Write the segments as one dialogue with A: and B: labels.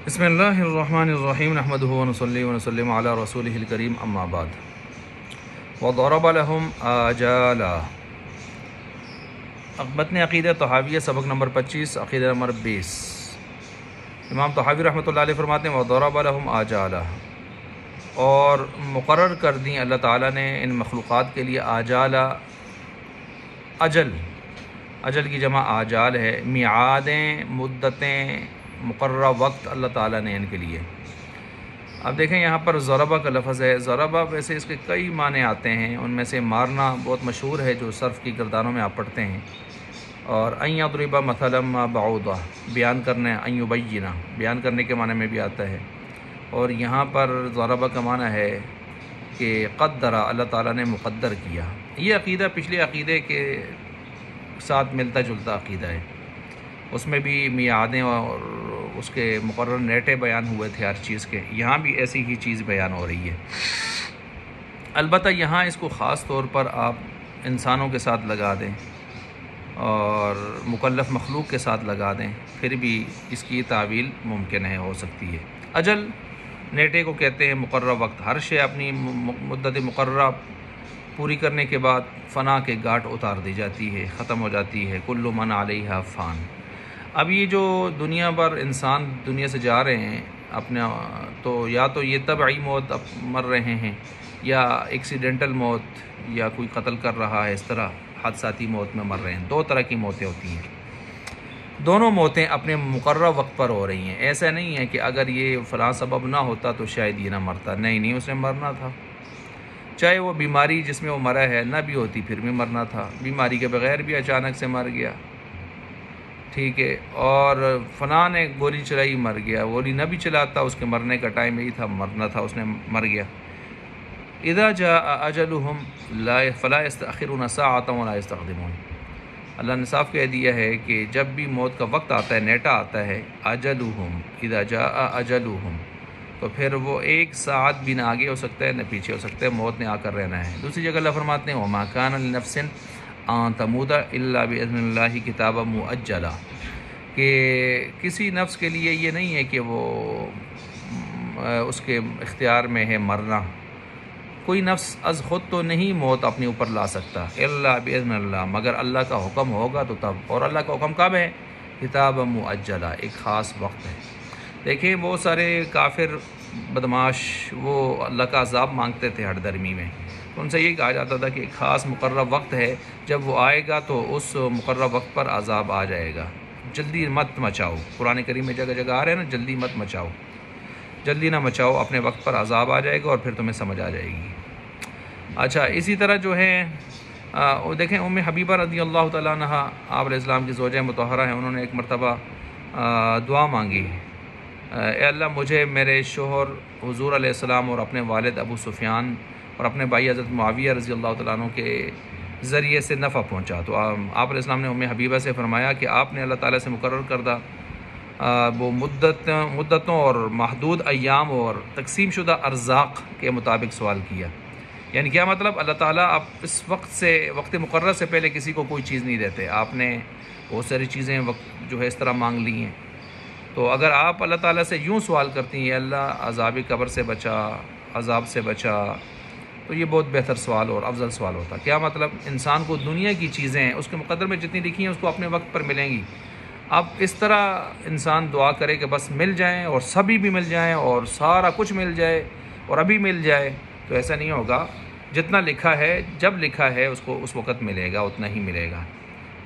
A: بسم اللہ الرحمن الرحیم نحمدہ ونصلی ونسلم علی رسولہ الکریم اما بعد وضرب لهم آجالا متن عقیدہ طحاویہ سبق نمبر 25 عقیدہ نمبر 20 امام طحاوی رحمۃ اللہ علیہ فرماتے ہیں وضرب لهم آجالا، اور مقرر کر دیں اللہ تعالیٰ نے ان مخلوقات کے لیے آجالا، اجل کی جمع آجال ہے، میعادیں، مدتیں، مقررہ وقت اللہ تعالیٰ نے ان کے لیے۔ اب دیکھیں یہاں پر ضربہ کا لفظ ہے، ضربہ ویسے اس کے کئی معنی آتے ہیں، ان میں سے مارنا بہت مشہور ہے جو صرف کی گردانوں میں آپ پڑھتے ہیں، اور ان یضرب مثلا ما بعوضہ بیان کرنا، ان یبینا بیان کرنے کے معنی میں بھی آتا ہے، اور یہاں پر ضربہ کا معنی ہے کہ قدر، اللہ تعالیٰ نے مقدر کیا۔ یہ عقیدہ پچھلے عقیدے کے ساتھ ملتا جلتا عقیدہ ہے، اس میں بھی میعادیں اور اس کے مقرر نیٹے بیان ہوئے تھے ہر چیز کے، یہاں بھی ایسی ہی چیز بیان ہو رہی ہے۔ البتہ یہاں اس کو خاص طور پر آپ انسانوں کے ساتھ لگا دیں اور مکلف مخلوق کے ساتھ لگا دیں، پھر بھی اس کی تعویل ممکن ہے، ہو سکتی ہے۔ اجل نیٹے کو کہتے ہیں مقررہ وقت، ہر شے اپنی مدت مقررہ پوری کرنے کے بعد فنا کے گھاٹ اتار دی جاتی ہے، ختم ہو جاتی ہے، کل من علیہا فان۔ اب یہ جو دنیا پر انسان دنیا سے جا رہے ہیں اپنا، تو یا تو یہ طبعی موت اب مر رہے ہیں، یا ایکسیڈنٹل موت، یا کوئی قتل کر رہا ہے، اس طرح حادثاتی موت میں مر رہے ہیں۔ دو طرح کی موتیں ہوتی ہیں، دونوں موتیں اپنے مقررہ وقت پر ہو رہی ہیں۔ ایسا نہیں ہے کہ اگر یہ فلاں سبب نہ ہوتا تو شاید یہ نہ مرتا، نہیں، اس نے مرنا تھا، چاہے وہ بیماری جس میں وہ مرا ہے نہ بھی ہوتی پھر بھی مرنا تھا، بیماری کے بغیر بھی اچانک سے مر گیا، ٹھیک ہے، اور فلاں نے گولی چلائی مر گیا، گولی نہ بھی چلاتا اس کے مرنے کا ٹائم یہی تھا، مرنا تھا، اس نے مر گیا۔ اذا جاء اجلهم فلا يستأخرون ساعة ولا يستقدمون، اللہ نے صاف کہہ دیا ہے کہ جب بھی موت کا وقت آتا ہے، نیٹا آتا ہے، اجلهم اذا جاء اجلهم، تو پھر وہ ایک ساعت بھی نہ آگے ہو سکتا ہے نہ پیچھے ہو سکتا ہے، موت نے آ کر رہنا ہے۔ دوسری جگہ اللہ فرماتے ہیں وما كان لنفس ان تموت الا باذن اللہ کتابا مؤجلا، کہ کسی نفس کے لیے یہ نہیں ہے کہ وہ اس کے اختیار میں ہے مرنا، کوئی نفس از خود تو نہیں موت اپنے اوپر لا سکتا، الا باذن اللہ، مگر اللہ کا حکم ہوگا تو تب، اور اللہ کا حکم کب ہے؟ کتابا مؤجلا، ایک خاص وقت ہے۔ دیکھیں وہ سارے کافر بدماش وہ اللہ کا عذاب مانگتے تھے ہر درمی میں، تو ان سے یہ کہا جاتا تھا کہ ایک خاص مقررہ وقت ہے، جب وہ آئے گا تو اس مقررہ وقت پر عذاب آ جائے گا، جلدی مت مچاؤ۔ قرآن کریم میں جگہ جگہ آ رہے ہیں نا، جلدی مت مچاؤ، جلدی نہ مچاؤ، اپنے وقت پر عذاب آ جائے گا اور پھر تمہیں سمجھ آ جائے گی۔ اچھا، اسی طرح جو ہے دیکھیں ام حبیبہ رضی اللہ تعالیٰ عنہ آپ علیہ السلام کی زوجہ مطہرہ ہیں، انہوں نے ایک مرتبہ دعا مانگی، اے اللہ مجھے میرے شوہر حضور علیہ السلام اور اپنے والد ابو سفیان اور اپنے بھائی حضرت معاویہ رضی اللہ تعالیٰ عنہ کے ذریعے سے نفع پہنچا۔ تو آپ علیہ السلام نے ام حبیبہ سے فرمایا کہ آپ نے اللہ تعالیٰ سے مقرر کردہ وہ مدتوں اور محدود ایام اور تقسیم شدہ ارزاق کے مطابق سوال کیا۔ یعنی کیا مطلب؟ اللہ تعالیٰ اب اس وقت مقرر سے پہلے کسی کو کوئی چیز نہیں دیتے، آپ نے بہت ساری چیزیں وقت جو ہے اس طرح مانگ لی ہیں، تو اگر آپ اللہ تعالیٰ سے یوں سوال کرتی ہیں اللہ عذاب قبر سے بچا، عذاب سے بچا، تو یہ بہت بہتر سوال اور افضل سوال ہوتا۔ کیا مطلب؟ انسان کو دنیا کی چیزیں اس کے مقدر میں جتنی لکھی ہیں اس کو اپنے وقت پر ملیں گی۔ اب اس طرح انسان دعا کرے کہ بس مل جائیں اور سبھی بھی مل جائیں اور سارا کچھ مل جائے اور ابھی مل جائے، تو ایسا نہیں ہوگا۔ جتنا لکھا ہے، جب لکھا ہے اس کو اس وقت ملے گا، اتنا ہی ملے گا۔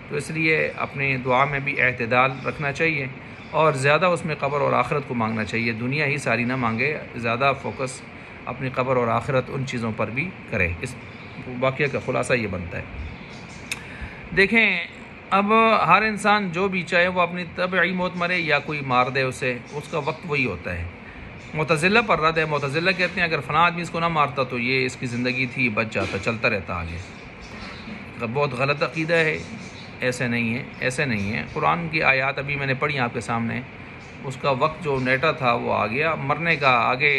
A: تو اس لیے اپنی دعا میں بھی اعتدال رکھنا چاہیے اور زیادہ اس میں قبر اور آخرت کو مانگنا چاہیے، دنیا ہی ساری نہ مانگے، زیادہ فوکس اپنی قبر اور آخرت ان چیزوں پر بھی کرے۔ اس واقعہ کا خلاصہ یہ بنتا ہے۔ دیکھیں اب ہر انسان جو بھی چاہے وہ اپنی طبعی موت مرے یا کوئی مار دے اسے، اس کا وقت وہی ہوتا ہے۔ معتزلہ پر رد ہے، معتزلہ کہتے ہیں اگر فلاں آدمی اس کو نہ مارتا تو یہ اس کی زندگی تھی، بچ جاتا، چلتا رہتا آگے۔ بہت غلط عقیدہ ہے، ایسے نہیں ہے۔ قرآن کی آیات ابھی میں نے پڑھی آپ کے سامنے، اس کا وقت جو نیٹا تھا وہ آ گیا، مرنے کا آگے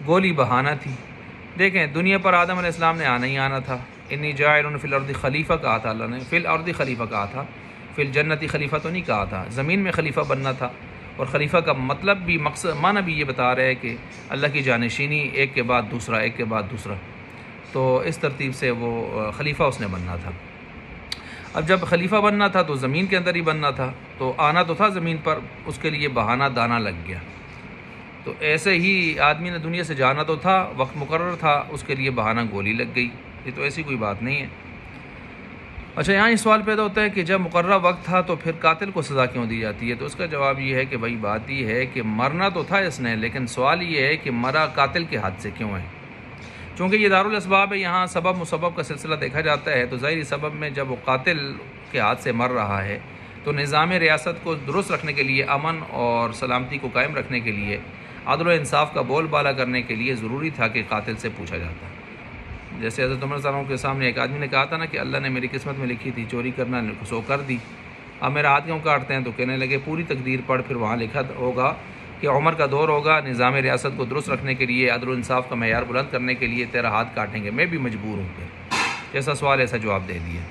A: گولی بہانا تھی۔ دیکھیں دنیا پر آدم علیہ السلام نے آنا ہی آنا تھا، انی جاعل فی الارض خلیفہ کہا تھا اللہ نے، فی الارض خلیفہ کہا تھا، فی الجنت خلیفہ تو نہیں کہا تھا، زمین میں خلیفہ بننا تھا، اور خلیفہ کا مطلب بھی مقصد معنی بھی یہ بتا رہے ہے کہ اللہ کی جانشینی، ایک کے بعد دوسرا، ایک کے بعد دوسرا، تو اس ترتیب سے وہ خلیفہ اس نے بننا تھا۔ اب جب خلیفہ بننا تھا تو زمین کے اندر ہی بننا تھا، تو آنا تو تھا زمین پر، اس کے لیے بہانہ دانا لگ گیا۔ تو ایسے ہی آدمی نے دنیا سے جانا تو تھا، وقت مقرر تھا، اس کے لیے بہانہ گولی لگ گئی۔ یہ تو ایسی کوئی بات نہیں ہے۔ اچھا، یہاں یہ سوال پیدا ہوتا ہے کہ جب مقررہ وقت تھا تو پھر قاتل کو سزا کیوں دی جاتی ہے؟ تو اس کا جواب یہ ہے کہ بھائی بات یہ ہے کہ مرنا تو تھا اس نے، لیکن سوال یہ ہے کہ مرا قاتل کے ہاتھ سے کیوں ہے؟ چونکہ یہ دارالاسباب ہے، یہاں سبب مسبب کا سلسلہ دیکھا جاتا ہے، تو ظاہری سبب میں جب وہ قاتل کے ہاتھ سے مر رہا ہے تو نظام ریاست کو درست رکھنے کے لیے، امن اور سلامتی کو قائم رکھنے کے لیے، عدل و انصاف کا بول بالا کرنے کے لیے ضروری تھا کہ قاتل سے پوچھا جاتا۔ جیسے حضرت عمر صلی اللہ علیہ وسلم کے سامنے ایک آدمی نے کہا تھا نا کہ اللہ نے میری قسمت میں لکھی تھی چوری کرنا، سو کر دی، اب میرا ہاتھ کیوں کاٹتے ہیں؟ تو کہنے لگے پوری تقدیر پڑھ، پھر وہاں لکھا ہوگا کہ عمر کا دور ہوگا، نظام ریاست کو درست رکھنے کے لیے، عدل و انصاف کا معیار بلند کرنے کے لیے تیرا ہاتھ کاٹیں گے، میں بھی مجبور ہوں۔ پھر جیسا سوال ایسا جواب دے دیا۔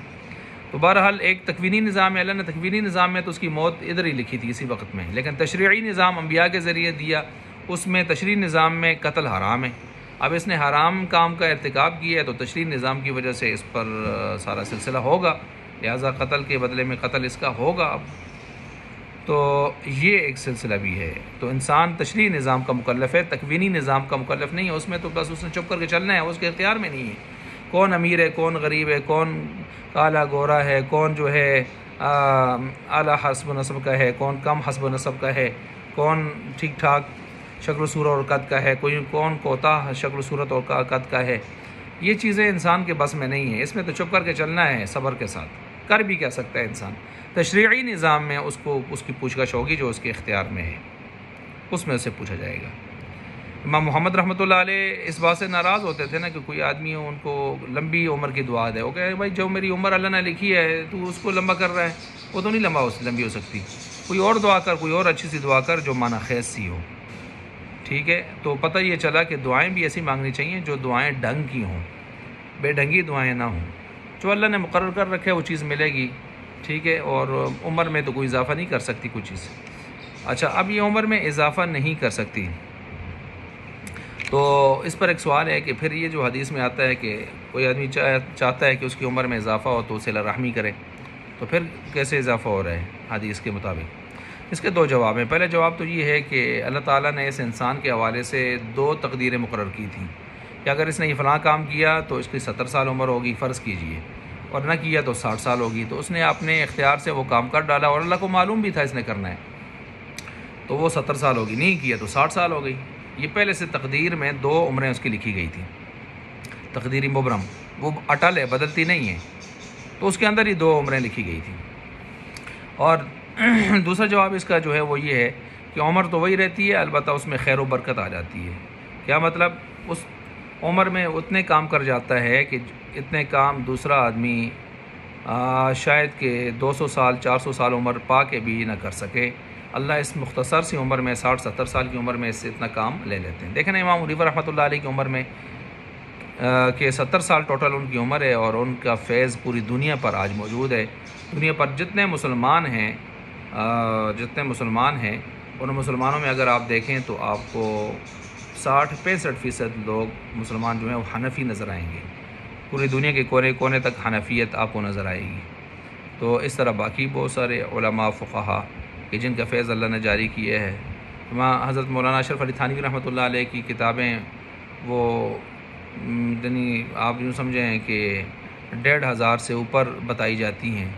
A: تو بہرحال ایک تکوینی نظام ہے، اللہ نے تکوینی نظام میں تو اس کی موت ادھر ہی لکھی تھی اسی وقت میں، لیکن تشریعی نظام انبیاء کے ذریعے دیا، اس میں تشریعی نظام میں قتل حرام ہے۔ اب اس نے حرام کام کا ارتکاب کیا ہے تو تشریعی نظام کی وجہ سے اس پر سارا سلسلہ ہوگا، لہٰذا قتل کے بدلے میں قتل اس کا ہوگا۔ اب تو یہ ایک سلسلہ بھی ہے۔ تو انسان تشریعی نظام کا مکلف ہے، تکوینی نظام کا مکلف نہیں ہے، اس میں تو بس اس نے چپ کر کے چلنا ہے، اس کے اختیار میں نہیں ہے کون امیر ہے، کون غریب ہے، کون کالا گورا ہے، کون جو ہے اعلیٰ حسب و نسب کا ہے، کون کم حسب و نسب کا ہے، کون ٹھیک ٹھاک شکل و صورت اور قد کا ہے، کون کوتاہ شکل و صورت اور قد کا ہے۔ یہ چیزیں انسان کے بس میں نہیں ہیں، اس میں تو چپ کر کے چلنا ہے صبر کے ساتھ۔ کر بھی کیا سکتا ہے انسان؟ تشریعی نظام میں اس کو اس کی پوچھ گچھ ہوگی جو اس کے اختیار میں ہے، اس میں اسے پوچھا جائے گا۔ امام محمد رحمۃ اللہ علیہ اس بات سے ناراض ہوتے تھے نا کہ کوئی آدمی ان کو لمبی عمر کی دعا دے، وہ کہے بھائی جو میری عمر اللہ نے لکھی ہے تو اس کو لمبا کر رہا ہے، وہ تو نہیں لمبی ہو سکتی، کوئی اور دعا کر، کوئی اور اچھی سی دعا کر جو معنی خیز سی ہو۔ ٹھیک ہے، تو پتہ یہ چلا کہ دعائیں بھی ایسی مانگنی چاہیے جو دعائیں ڈھنگ کی ہوں، بے ڈھنگی دعائیں نہ ہوں۔ جو اللہ نے مقرر کر رکھے وہ چیز ملے گی، ٹھیک ہے، اور عمر میں تو کوئی اضافہ نہیں کر سکتی کوئی چیز۔ اچھا، اب یہ عمر میں اضافہ نہیں کر سکتی، تو اس پر ایک سوال ہے کہ پھر یہ جو حدیث میں آتا ہے کہ کوئی آدمی چاہتا ہے کہ اس کی عمر میں اضافہ ہو تو صلہ رحمی کرے، تو پھر کیسے اضافہ ہو رہا ہے حدیث کے مطابق؟ اس کے دو جواب ہیں۔ پہلے جواب تو یہ ہے کہ اللہ تعالیٰ نے اس انسان کے حوالے سے دو تقدیریں مقرر کی تھیں کہ اگر اس نے یہ فلاں کام کیا تو اس کی 70 سال عمر ہوگی فرض کیجئے، اور نہ کیا تو 60 سال ہوگی، تو اس نے اپنے اختیار سے وہ کام کر ڈالا، اور اللہ کو معلوم بھی تھا اس نے کرنا ہے، تو وہ 70 سال ہوگی، نہیں کیا تو 60 سال ہو گئی۔ یہ پہلے سے تقدیر میں دو عمریں اس کی لکھی گئی تھیں، تقدیری مبرم، وہ اٹل ہے، بدلتی نہیں ہے، تو اس کے اندر ہی دو عمریں لکھی گئی تھیں۔ اور دوسرا جواب اس کا جو ہے وہ یہ ہے کہ عمر تو وہی رہتی ہے، البتہ اس میں خیر و برکت آ جاتی ہے۔ کیا مطلب؟ اس عمر میں اتنے کام کر جاتا ہے کہ اتنے کام دوسرا آدمی شاید کہ 200 سال 400 سال عمر پا کے بھی نہ کر سکے، اللہ اس مختصر سی عمر میں 60-70 سال کی عمر میں اس سے اتنا کام لے لیتے ہیں۔ دیکھیں نا امام حنیفہ رحمۃ اللہ علیہ کی عمر میں کہ 70 سال ٹوٹل ان کی عمر ہے، اور ان کا فیض پوری دنیا پر آج موجود ہے۔ دنیا پر جتنے مسلمان ہیں ان مسلمانوں میں اگر آپ دیکھیں تو آپ کو 60-65% لوگ مسلمان جو ہیں وہ حنفی نظر آئیں گے، پوری دنیا کے کونے کونے تک حنفیت آپ کو نظر آئے گی۔ تو اس طرح باقی بہت سارے علماء فقہا کہ جن کا فیض اللہ نے جاری کیا ہے، حضرت مولانا اشرف علی تھانوی رحمۃ اللہ علیہ کی کتابیں وہ یعنی آپ یوں سمجھیں کہ 1500 سے اوپر بتائی جاتی ہیں،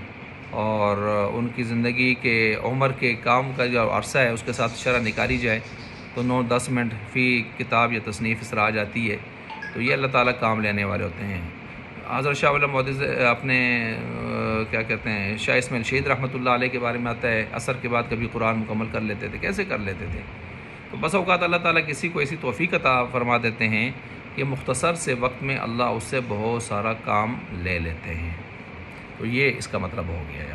A: اور ان کی زندگی کے عمر کے کام کا جو عرصہ ہے اس کے ساتھ شرح نکالی جائے تو 9-10 منٹ فی کتاب یا تصنیف اس طرح آ جاتی ہے۔ تو یہ اللہ تعالیٰ کام لینے والے ہوتے ہیں۔ حضرت شاہ ولی محدث اپنے کیا کہتے ہیں شاہ اسماعیل شہید رحمۃ اللہ علیہ کے بارے میں آتا ہے، عصر کے بعد کبھی قرآن مکمل کر لیتے تھے، کیسے کر لیتے تھے؟ تو بس اوقات اللہ تعالیٰ کسی کو ایسی توفیق عطا فرما دیتے ہیں کہ مختصر سے وقت میں اللہ اس سے بہت سارا کام لے لیتے ہیں۔ تو یہ اس کا مطلب ہو گیا ہے۔